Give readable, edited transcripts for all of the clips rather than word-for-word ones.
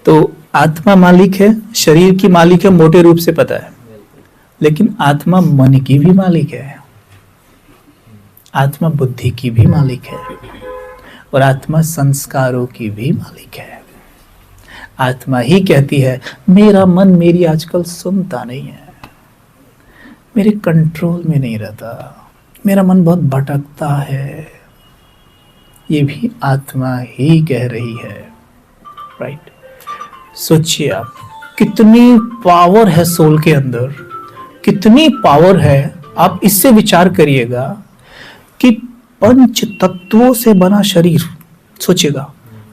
तो आत्मा मालिक है, शरीर की मालिक है, मोटे रूप से पता है, लेकिन आत्मा मन की भी मालिक है, आत्मा बुद्धि की भी मालिक है, और आत्मा संस्कारों की भी मालिक है। आत्मा ही कहती है मेरा मन मेरी आजकल सुनता नहीं है, मेरे कंट्रोल में नहीं रहता, मेरा मन बहुत भटकता है। ये भी आत्मा ही कह रही है, राइट। सोचिए आप, कितनी पावर है सोल के अंदर, कितनी पावर है। आप इससे विचार करिएगा कि पंच तत्वों से बना शरीर, सोचिएगा,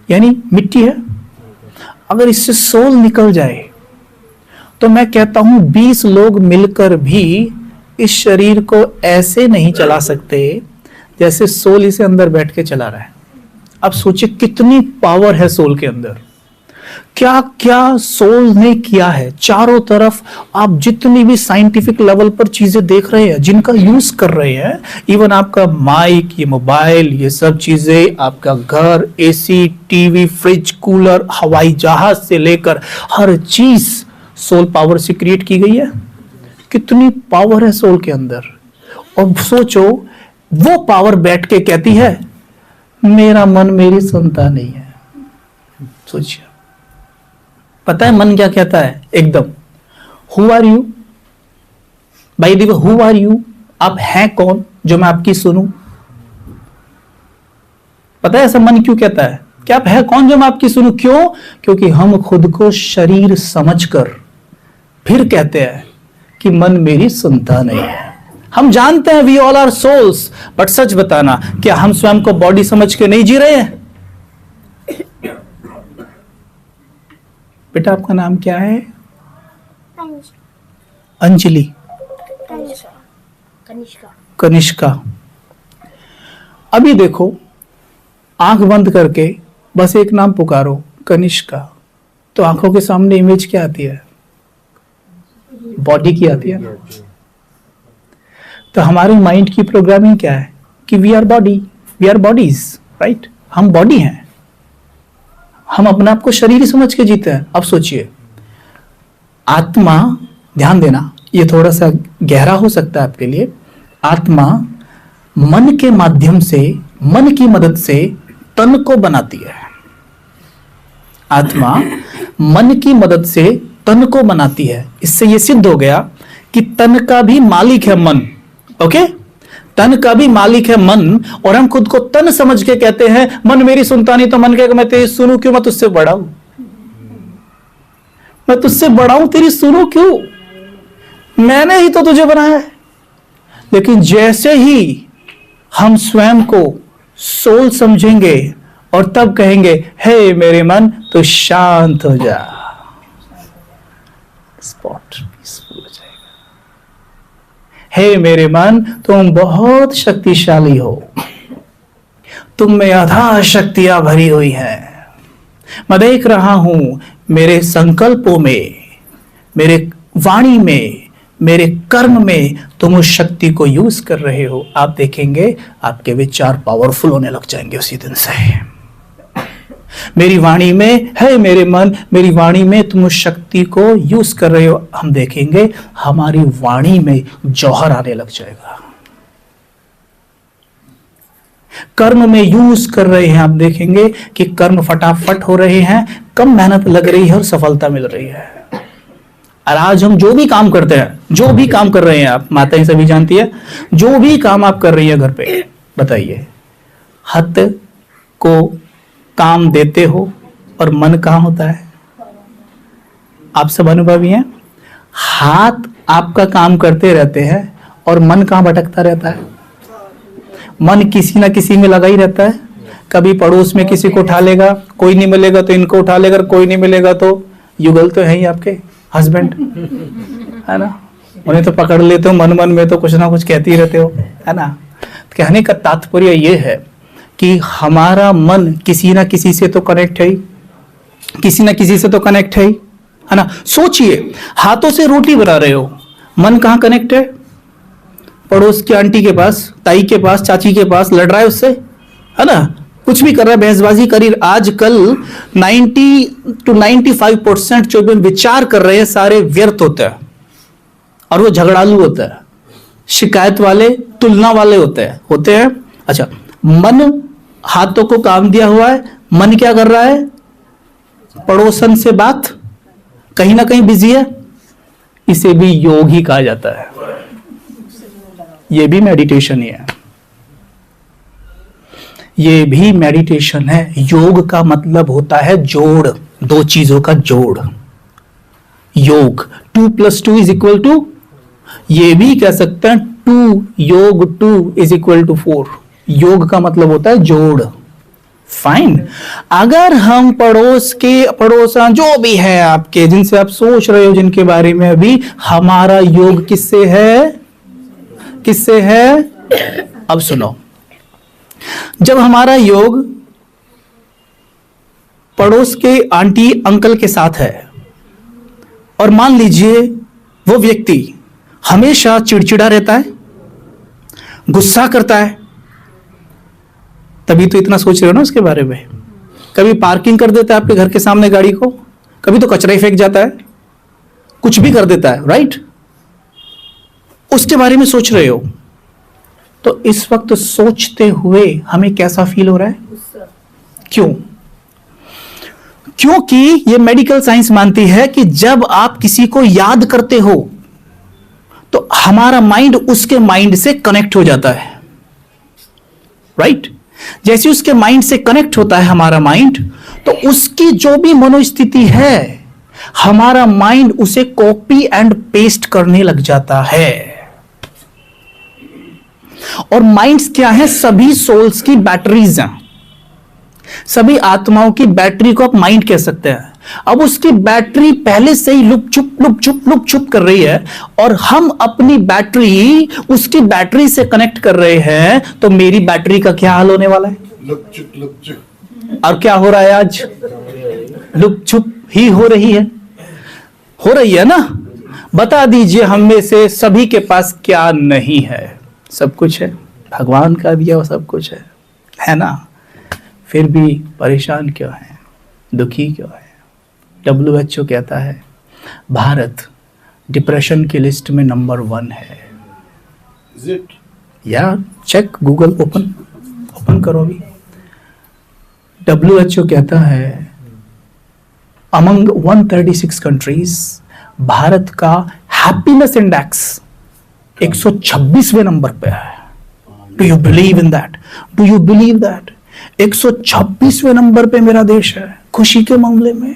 यानी मिट्टी है, अगर इससे सोल निकल जाए तो मैं कहता हूं 20 लोग मिलकर भी इस शरीर को ऐसे नहीं चला सकते जैसे सोल इसे अंदर बैठ के चला रहा है। अब सोचिए कितनी पावर है सोल के अंदर, क्या क्या सोल ने किया है। चारों तरफ आप जितनी भी साइंटिफिक लेवल पर चीजें देख रहे हैं, जिनका यूज कर रहे हैं, इवन आपका माइक, ये मोबाइल, ये सब चीजें, आपका घर, एसी, टीवी, फ्रिज, कूलर, हवाई जहाज से लेकर हर चीज सोल पावर से क्रिएट की गई है। कितनी पावर है सोल के अंदर। और सोचो, वो पावर बैठ के कहती है मेरा मन मेरी सुनता नहीं है। सोचिए, पता है मन क्या कहता है? एकदम, हु आर यू, भाई देखो, हु आर यू, आप हैं कौन जो मैं आपकी सुनूं? पता है ऐसा मन क्यों कहता है कि आप हैं कौन जो मैं आपकी सुनूं? क्यों? क्योंकि हम खुद को शरीर समझकर फिर कहते हैं कि मन मेरी सुनता नहीं है। हम जानते हैं we all are souls, but सच बताना, क्या हम स्वयं को बॉडी समझ के नहीं जी रहे हैं? बेटा आपका नाम क्या है? अंजलि, कनिष्का। अभी देखो, आंख बंद करके बस एक नाम पुकारो, कनिष्का, तो आंखों के सामने इमेज क्या आती है? बॉडी की आती है ना। तो हमारे माइंड की प्रोग्रामिंग क्या है कि we are body, we are bodies, right. हम बॉडी हैं, हम अपने आप को शरीर ही समझ के जीते हैं। अब सोचिए, आत्मा, ध्यान देना, ये थोड़ा सा गहरा हो सकता है आपके लिए। आत्मा मन के माध्यम से, मन की मदद से तन को बनाती है। आत्मा मन की मदद से तन को बनाती है। इससे यह सिद्ध हो गया कि तन का भी मालिक है मन। ओके, तन का भी मालिक है मन, और हम खुद को तन समझ के कहते हैं मन मेरी सुनता नहीं, तो मन कहेगा मैं तेरी सुनूं क्यों, मैं तुझसे बड़ा हूं, मैं तुझसे बड़ा हूं, तेरी सुनूं क्यों, मैंने ही तो तुझे बनाया है। लेकिन जैसे ही हम स्वयं को सोल समझेंगे और तब कहेंगे हे मेरे मन तो शांत हो जा, स्पॉट पीसफुल हो जाएगा। हे मेरे मन तुम बहुत शक्तिशाली हो, तुम में अथाह शक्तियां भरी हुई हैं। मैं देख रहा हूं मेरे संकल्पों में, मेरे वाणी में, मेरे कर्म में तुम उस शक्ति को यूज कर रहे हो। आप देखेंगे आपके विचार पावरफुल होने लग जाएंगे उसी दिन से। मेरी वाणी में है मेरे मन, मेरी वाणी में तुम उस शक्ति को यूज कर रहे हो। हम देखेंगे हमारी वाणी में जौहर आने लग जाएगा। कर्म में यूज कर रहे हैं, आप देखेंगे कि कर्म फटाफट हो रहे हैं, कम मेहनत लग रही है और सफलता मिल रही है। और आज हम जो भी काम करते हैं, जो भी काम कर रहे हैं, आप माताएं सभी जानती है, जो भी काम आप कर रही है घर पे, बताइए, हाथ को काम देते हो और मन कहां होता है? आप सब अनुभवी हैं। हाथ आपका काम करते रहते हैं और मन कहां भटकता रहता है? मन किसी ना किसी में लगा ही रहता है। कभी पड़ोस में किसी को उठा लेगा, कोई नहीं मिलेगा तो इनको उठा लेगा, कोई नहीं मिलेगा तो युगल तो है ही आपके हस्बैंड, है ना, उन्हें तो पकड़ लेते हो, मन मन में तो कुछ ना कुछ कहते ही रहते हो, है ना। कहने का तात्पर्य यह है कि हमारा मन किसी ना किसी से तो कनेक्ट है ही, किसी ना किसी से तो कनेक्ट है ना। सोचिए, हाथों से रोटी बना रहे हो, मन कहां कनेक्ट है? पड़ोस की आंटी के पास, ताई के पास, चाची के पास, लड़ रहा है उससे, है ना। कुछ भी कर रहा है, बहसबाजी करी। आजकल 90 to 95% जो भी विचार कर रहे हैं सारे व्यर्थ होते हैं और वो झगड़ालू होता है, शिकायत वाले, तुलना वाले होते हैं। अच्छा, मन हाथों को काम दिया हुआ है, मन क्या कर रहा है? पड़ोसन से बात, कहीं ना कहीं बिजी है। इसे भी योग ही कहा जाता है, ये भी मेडिटेशन ही है, ये भी मेडिटेशन है। योग का मतलब होता है जोड़, दो चीजों का जोड़। योग 2 + 2 = 2, ये भी कह सकते हैं 2 योग 2 = 4। योग का मतलब होता है जोड़। फाइन। अगर हम पड़ोसन जो भी है आपके, जिनसे आप सोच रहे हो, जिनके बारे में अभी, हमारा योग किससे है? अब सुनो, जब हमारा योग पड़ोस के आंटी अंकल के साथ है और मान लीजिए वो व्यक्ति हमेशा चिड़चिड़ा रहता है, गुस्सा करता है, तभी तो इतना सोच रहे हो ना उसके बारे में। कभी पार्किंग कर देता है आपके घर के सामने गाड़ी को, कभी तो कचरा ही फेंक जाता है, कुछ भी कर देता है, राइट? उसके बारे में सोच रहे हो तो इस वक्त सोचते हुए हमें कैसा फील हो रहा है? क्यों? क्योंकि ये मेडिकल साइंस मानती है कि जब आप किसी को याद करते हो तो हमारा माइंड उसके माइंड से कनेक्ट हो जाता है, राइट? जैसे उसके माइंड से कनेक्ट होता है हमारा माइंड, तो उसकी जो भी मनोस्थिति है हमारा माइंड उसे कॉपी एंड पेस्ट करने लग जाता है। और माइंड्स क्या है? सभी सोल्स की बैटरीज हैं, सभी आत्माओं की बैटरी को आप माइंड कह सकते हैं। अब उसकी बैटरी पहले से ही लुप छुप कर रही है और हम अपनी बैटरी उसकी बैटरी से कनेक्ट कर रहे हैं, तो मेरी बैटरी का क्या हाल होने वाला है? लुप छुप। और क्या हो रहा है आज? लुप छुप ही हो रही है ना? बता दीजिए हम में से सभी के पास क्या नहीं है? सब कुछ है, भगवान का दिया हुआ सब कुछ है ना? फिर भी परेशान क्यों है, दुखी क्यों है? WHO कहता है भारत डिप्रेशन की लिस्ट में नंबर 1 है। Is it? या चेक, गूगल ओपन करो अभी। WHO कहता है अमंग 136 कंट्रीज भारत का हैप्पीनेस इंडेक्स 126वें नंबर पे है। Do you believe in that? 126वें नंबर पे मेरा देश है खुशी के मामले में।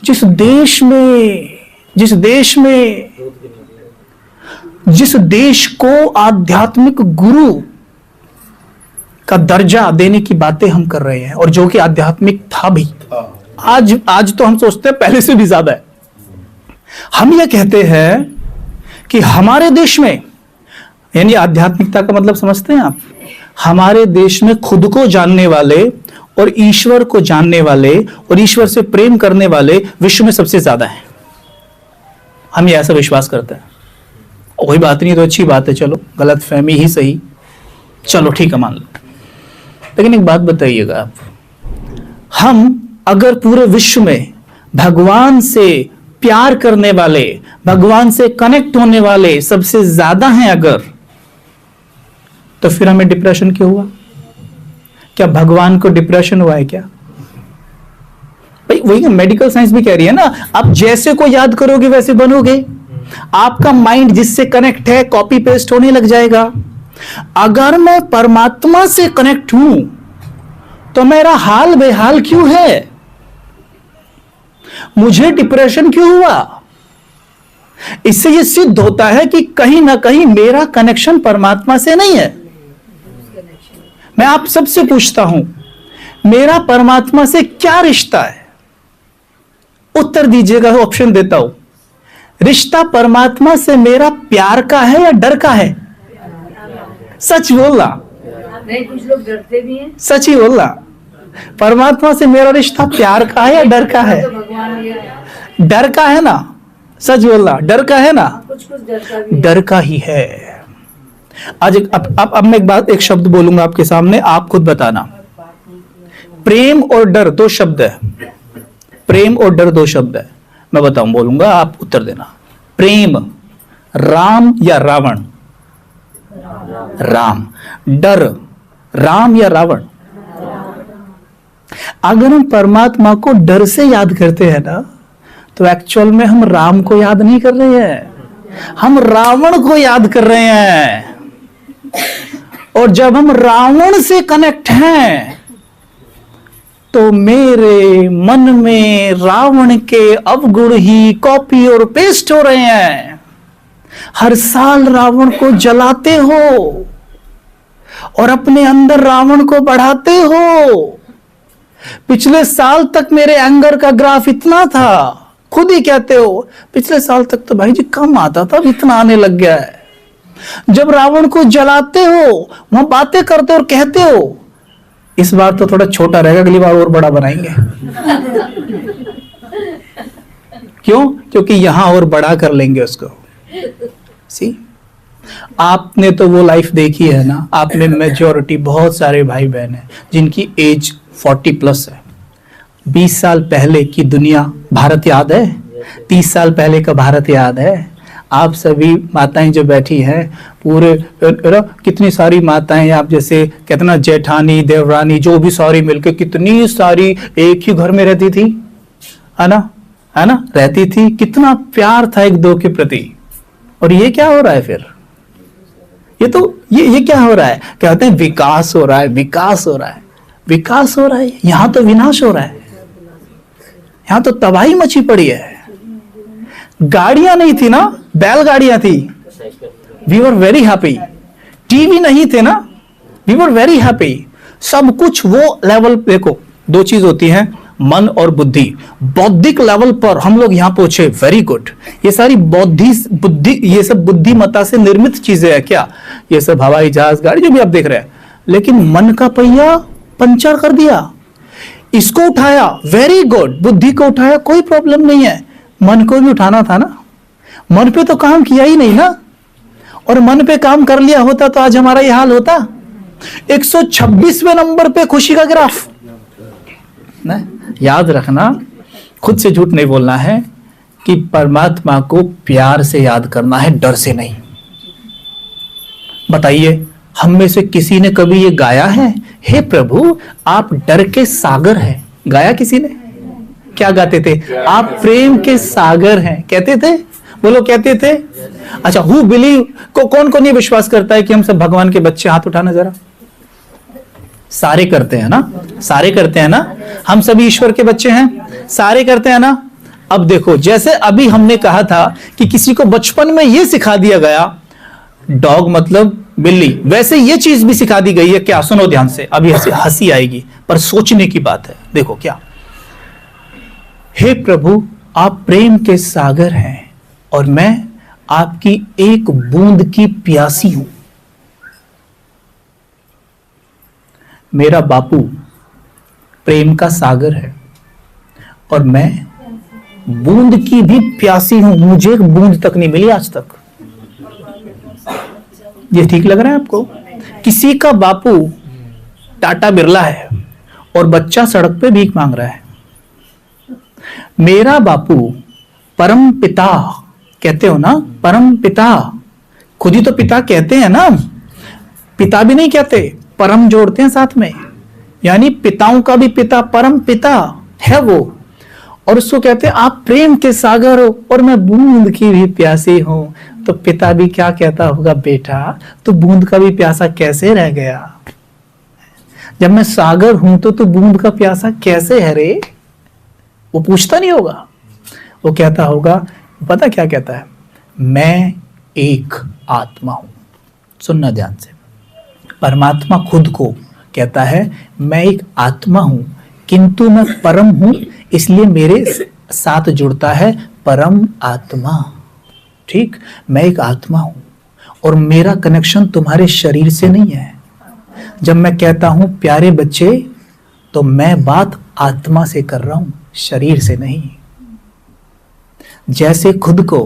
जिस देश को आध्यात्मिक गुरु का दर्जा देने की बातें हम कर रहे हैं, और जो कि आध्यात्मिक था भी, आज तो हम सोचते हैं पहले से भी ज्यादा है। हम ये कहते हैं कि हमारे देश में, यानी आध्यात्मिकता का मतलब समझते हैं आप? हमारे देश में खुद को जानने वाले और ईश्वर को जानने वाले और ईश्वर से प्रेम करने वाले विश्व में सबसे ज्यादा हैं। हम ये ऐसा विश्वास करते हैं। कोई बात नहीं, तो अच्छी बात है, चलो गलत फहमी ही सही, चलो ठीक है मान लो। लेकिन एक बात बताइएगा आप, हम अगर पूरे विश्व में भगवान से प्यार करने वाले, भगवान से कनेक्ट होने वाले सबसे ज्यादा हैं अगर, तो फिर हमें डिप्रेशन क्यों हुआ? क्या भगवान को डिप्रेशन हुआ है क्या? भाई वही मेडिकल साइंस भी कह रही है ना, आप जैसे को याद करोगे वैसे बनोगे। आपका माइंड जिससे कनेक्ट है कॉपी पेस्ट होने लग जाएगा। अगर मैं परमात्मा से कनेक्ट हूं तो मेरा हाल बेहाल क्यों है? मुझे डिप्रेशन क्यों हुआ? इससे यह सिद्ध होता है कि कहीं ना कहीं मेरा कनेक्शन परमात्मा से नहीं है। मैं आप सबसे पूछता हूं, मेरा परमात्मा से क्या रिश्ता है? उत्तर दीजिएगा, ऑप्शन देता हूं। रिश्ता परमात्मा से मेरा प्यार का है या डर का है? सच बोलना। नहीं, कुछ लोग डरते भी हैं। सच ही बोलना। परमात्मा से मेरा रिश्ता प्यार का है या डर का है? डर का है ना? सच बोलना, डर का है ना? कुछ डर का भी है। डर का ही है। आज अब मैं एक शब्द बोलूंगा आपके सामने, आप खुद बताना। प्रेम और डर दो शब्द है, प्रेम और डर दो शब्द है। मैं बताऊं, बोलूंगा, आप उत्तर देना। प्रेम राम या रावण? राम। डर राम या रावण? अगर हम परमात्मा को डर से याद करते हैं ना, तो एक्चुअल में हम राम को याद नहीं कर रहे हैं, हम रावण को याद कर रहे हैं। और जब हम रावण से कनेक्ट हैं, तो मेरे मन में रावण के अवगुण ही कॉपी और पेस्ट हो रहे हैं। हर साल रावण को जलाते हो और अपने अंदर रावण को बढ़ाते हो। पिछले साल तक मेरे एंगर का ग्राफ इतना था, खुद ही कहते हो पिछले साल तक तो भाई जी कम आता था, अब इतना आने लग गया है। जब रावण को जलाते हो, वहां बातें करते हो और कहते हो इस बार तो थोड़ा छोटा रहेगा, अगली बार और बड़ा बनाएंगे। क्यों? क्योंकि यहां और बड़ा कर लेंगे उसको। सी, आपने तो वो लाइफ देखी है ना, आप में मेजॉरिटी बहुत सारे भाई बहन हैं जिनकी एज 40 प्लस है। 20 साल पहले की दुनिया, भारत याद है? 30 साल पहले का भारत याद है? आप सभी माताएं जो बैठी हैं, पूरे कितनी सारी माताएं, आप जैसे कहते ना जेठानी, देवरानी, जो भी सारी मिलके कितनी सारी एक ही घर में रहती थी, है ना, है ना, रहती थी। कितना प्यार था एक दो के प्रति। और ये क्या हो रहा है फिर? ये क्या हो रहा है? कहते हैं विकास हो रहा है, विकास हो रहा है, विकास हो रहा है। यहां तो विनाश हो रहा है, यहां तो तबाही मची पड़ी है। गाड़ियां नहीं थी ना, बैलगाड़ियां थी, we were very happy. TV नहीं थे ना, वी वर वेरी हैप्पी। सब कुछ वो लेवल। देखो, दो चीज होती है, मन और बुद्धि। बौद्धिक लेवल पर हम लोग यहां पहुंचे, वेरी गुड। ये सारी बुद्धि, ये सब बुद्धिमत्ता से निर्मित चीजें है क्या? ये सब हवाई जहाज, गाड़ी, जो भी आप देख रहे हैं। लेकिन मन का पहिया पंचर कर दिया, इसको उठाया, वेरी गुड। बुद्धि को उठाया, कोई प्रॉब्लम नहीं है। मन को भी उठाना था ना, मन पे तो काम किया ही नहीं ना। और मन पे काम कर लिया होता तो आज हमारा यह हाल होता। 126वें नंबर पे खुशी का ग्राफ ना। याद रखना, खुद से झूठ नहीं बोलना है कि परमात्मा को प्यार से याद करना है, डर से नहीं। बताइए, हम में से किसी ने कभी ये गाया है, हे प्रभु आप डर के सागर हैं? गाया किसी ने? क्या गाते थे? आप प्रेम के सागर हैं, कहते थे? बोलो, कहते थे? अच्छा, हु बिलीव को कौन ये विश्वास करता है कि हम सब भगवान के बच्चे? हाथ उठाना जरा। सारे करते हैं ना, सारे करते हैं ना, हम सभी ईश्वर के बच्चे हैं, सारे करते हैं ना। अब देखो, जैसे अभी हमने कहा था कि किसी को बचपन में यह सिखा दिया गया, डॉग मतलब बिल्ली, वैसे ये चीज भी सिखा दी गई है। क्या? सुनो ध्यान से, अभी हंसी आएगी पर सोचने की बात है। देखो क्या, हे प्रभु आप प्रेम के सागर हैं और मैं आपकी एक बूंद की प्यासी हूं। मेरा बापू प्रेम का सागर है और मैं बूंद की भी प्यासी हूं, मुझे एक बूंद तक नहीं मिली आज तक। ये ठीक लग रहा है आपको? किसी का बापू टाटा बिरला है और बच्चा सड़क पे भीख मांग रहा है। मेरा बापू परम पिता, कहते हो ना, परम पिता, खुद ही तो पिता कहते हैं ना, पिता भी नहीं कहते, परम जोड़ते हैं साथ में, यानी पिताओं का भी पिता परम पिता है वो। और उसको कहते हैं आप प्रेम के सागर हो और मैं बूंद की भी प्यासी हूं। तो पिता भी क्या कहता होगा, बेटा तू बूंद का भी प्यासा कैसे रह गया? जब मैं सागर हूं तो तू बूंद का प्यासा कैसे है रे? वो पूछता नहीं होगा, वो कहता होगा, पता क्या कहता है, मैं एक आत्मा हूं। सुनना ध्यान से, परमात्मा खुद को कहता है मैं एक आत्मा हूं, किंतु मैं परम हूं, इसलिए मेरे साथ जुड़ता है परम आत्मा। ठीक, मैं एक आत्मा हूं और मेरा कनेक्शन तुम्हारे शरीर से नहीं है। जब मैं कहता हूं प्यारे बच्चे, तो मैं बात आत्मा से कर रहा हूं, शरीर से नहीं। जैसे खुद को,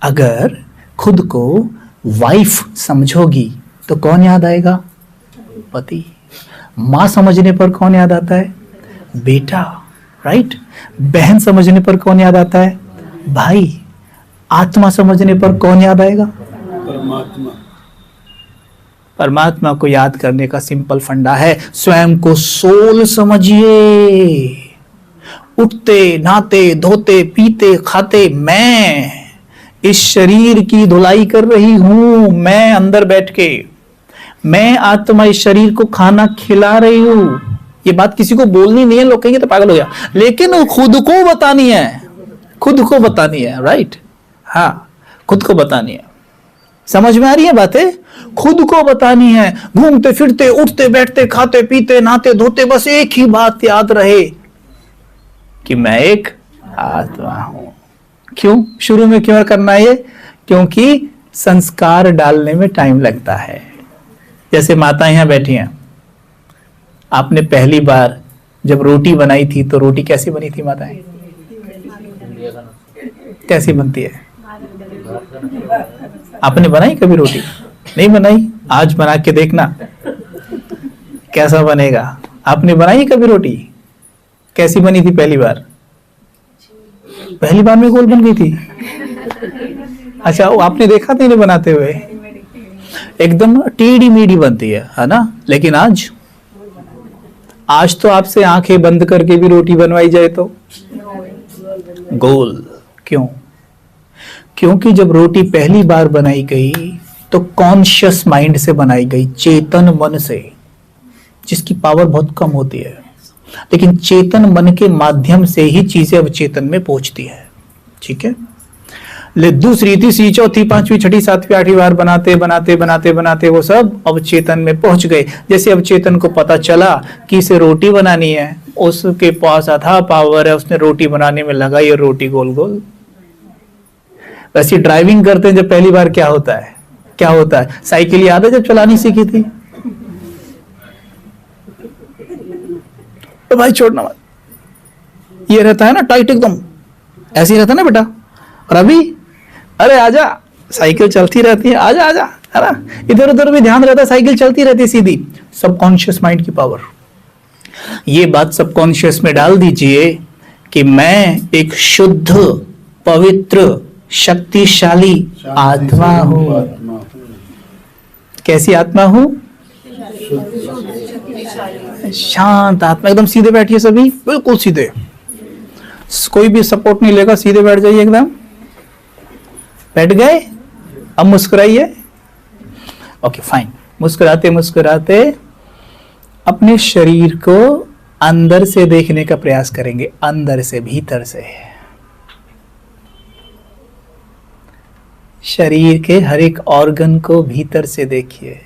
अगर खुद को वाइफ समझोगी तो कौन याद आएगा? पति। माँ समझने पर कौन याद आता है? बेटा, राइट। बहन समझने पर कौन याद आता है? भाई। आत्मा समझने पर कौन याद आएगा? परमात्मा। परमात्मा को याद करने का सिंपल फंडा है, स्वयं को सोल समझिए। उठते, नहाते, धोते, पीते, खाते मैं इस शरीर की धुलाई कर रही हूं। मैं अंदर बैठ के, मैं आत्मा इस शरीर को खाना खिला रही हूं। ये बात किसी को बोलनी नहीं है, लोग कहेंगे तो पागल हो गया, लेकिन खुद को बतानी है। खुद को बतानी है, राइट। हाँ, खुद को बतानी है। समझ में आ रही है बातें? खुद को बतानी है। घूमते फिरते, उठते बैठते, खाते पीते, नहाते धोते, बस एक ही बात याद रहे कि मैं एक आत्मा हूं। क्यों? शुरू में क्यों करना है ये? क्योंकि संस्कार डालने में टाइम लगता है। जैसे माता यहां बैठी हैं, आपने पहली बार जब रोटी बनाई थी तो रोटी कैसी बनी थी माताएं? कैसी बनती है? आपने बनाई कभी रोटी? नहीं बनाई? आज बना के देखना कैसा बनेगा। आपने बनाई कभी रोटी? कैसी बनी थी पहली बार? पहली बार में गोल बन गई थी। अच्छा, वो आपने देखा था इन्हें बनाते हुए? एकदम टेढ़ी मेढ़ी बनती है ना? लेकिन आज तो आपसे आंखें बंद करके भी रोटी बनवाई जाए तो गोल। क्यों? क्योंकि जब रोटी पहली बार बनाई गई तो कॉन्शियस माइंड से बनाई गई, चेतन मन से, जिसकी पावर बहुत कम होती है, लेकिन चेतन मन के माध्यम से ही चीजें अवचेतन में पहुंचती है। ठीक है? ले दूसरी, तीसरी, चौथी, पांचवी, छठी, सातवीं, आठवीं बार बनाते बनाते बनाते बनाते वो सब अवचेतन में पहुंच गए। जैसे अवचेतन को पता चला कि इसे रोटी बनानी है, उसके पास अथाह पावर है, उसने रोटी बनाने में लगा ये रोटी गोल गोल। वैसे ड्राइविंग करते हैं जब पहली बार क्या होता है? क्या होता है? साइकिल याद है जब चलानी सीखी थी? तो भाई छोड़ना मत, ये रहता है ना टाइट एकदम, ऐसे ही रहता है ना बेटा। और अभी अरे आजा, साइकिल चलती रहती है, आजा आजा, है ना? इधर उधर भी ध्यान रहता है, साइकिल चलती रहती है सीधी। सबकॉन्शियस माइंड की पावर। ये बात सबकॉन्शियस में डाल दीजिए कि मैं एक शुद्ध, पवित्र, शक्तिशाली आत्मा हूं। कैसी आत्मा हूं? शांत आत्मा। एकदम सीधे बैठिए सभी, बिल्कुल सीधे, कोई भी सपोर्ट नहीं लेगा, सीधे बैठ जाइए एकदम। बैठ गए? अब मुस्कुराइए। Okay fine. मुस्कुराते मुस्कुराते अपने शरीर को अंदर से देखने का प्रयास करेंगे, अंदर से, भीतर से। शरीर के हर एक ऑर्गन को भीतर से देखिए।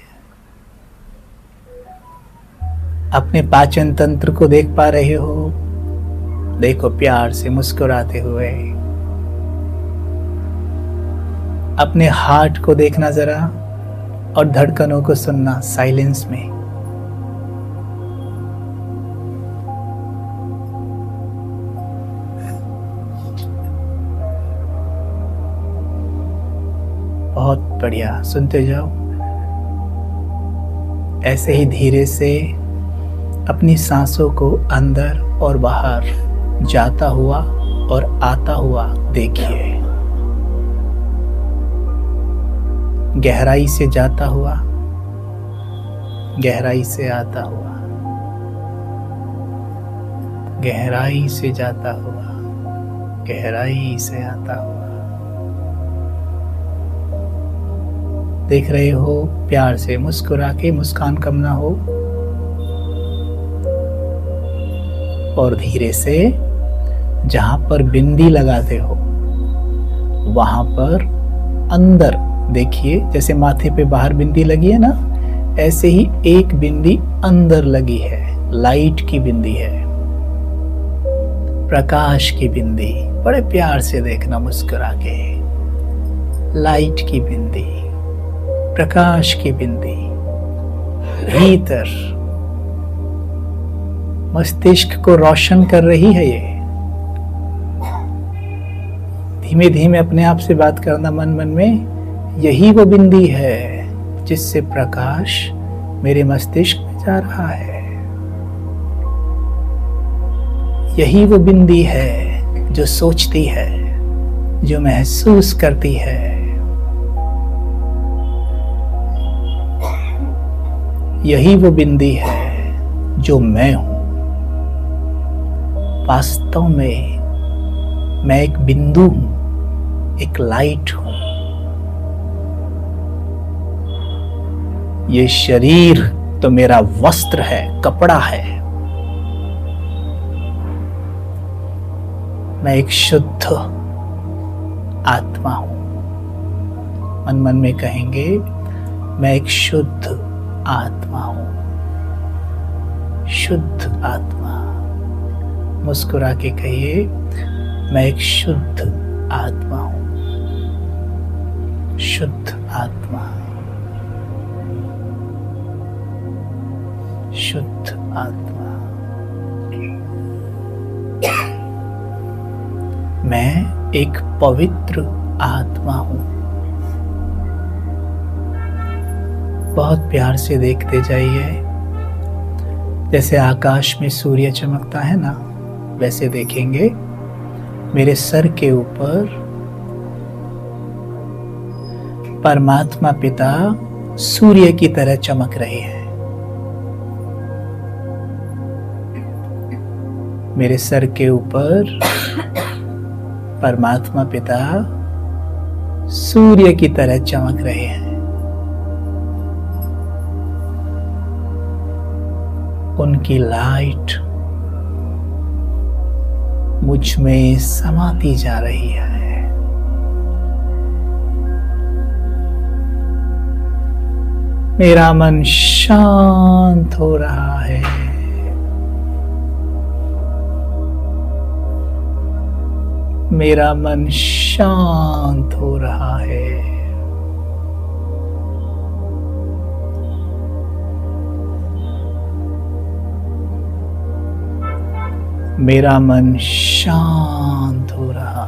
अपने पाचन तंत्र को देख पा रहे हो? देखो प्यार से, मुस्कुराते हुए। अपने हार्ट को देखना जरा, और धड़कनों को सुनना साइलेंस में। बहुत बढ़िया, सुनते जाओ। ऐसे ही धीरे से अपनी सांसों को अंदर और बाहर जाता हुआ और आता हुआ देखिए। गहराई से जाता हुआ, गहराई से आता हुआ, गहराई से जाता हुआ, गहराई से आता हुआ। देख रहे हो? प्यार से मुस्कुरा के, मुस्कान कम ना हो। और धीरे से जहां पर बिंदी लगाते हो वहां पर अंदर देखिए। जैसे माथे पे बाहर बिंदी लगी है ना, ऐसे ही एक बिंदी अंदर लगी है, लाइट की बिंदी है, प्रकाश की बिंदी। बड़े प्यार से देखना, मुस्कुरा के। लाइट की बिंदी, प्रकाश की बिंदी, भीतर मस्तिष्क को रोशन कर रही है। ये धीमे धीमे अपने आप से बात करना मन मन में, यही वो बिंदी है जिससे प्रकाश मेरे मस्तिष्क में जा रहा है। यही वो बिंदी है जो सोचती है, जो महसूस करती है। यही वो बिंदी है जो मैं हूं। वास्तव में मैं एक बिंदु हूं, एक लाइट हूं। ये शरीर तो मेरा वस्त्र है, कपड़ा है। मैं एक शुद्ध आत्मा हूं। मन मन में कहेंगे, मैं एक शुद्ध आत्मा हूं। शुद्ध आत्मा। मुस्कुरा के कहिए, मैं एक शुद्ध आत्मा हूं। शुद्ध आत्मा। शुद्ध आत्मा। मैं एक पवित्र आत्मा हूं। बहुत प्यार से देखते जाइए। जैसे आकाश में सूर्य चमकता है ना, वैसे देखेंगे मेरे सर के ऊपर परमात्मा पिता सूर्य की तरह चमक रहे हैं। मेरे सर के ऊपर परमात्मा पिता सूर्य की तरह चमक रहे हैं। उनकी लाइट मुझ में समाती जा रही है। मेरा मन शांत हो रहा है। मेरा मन शांत हो रहा है। मेरा मन शांत हो रहा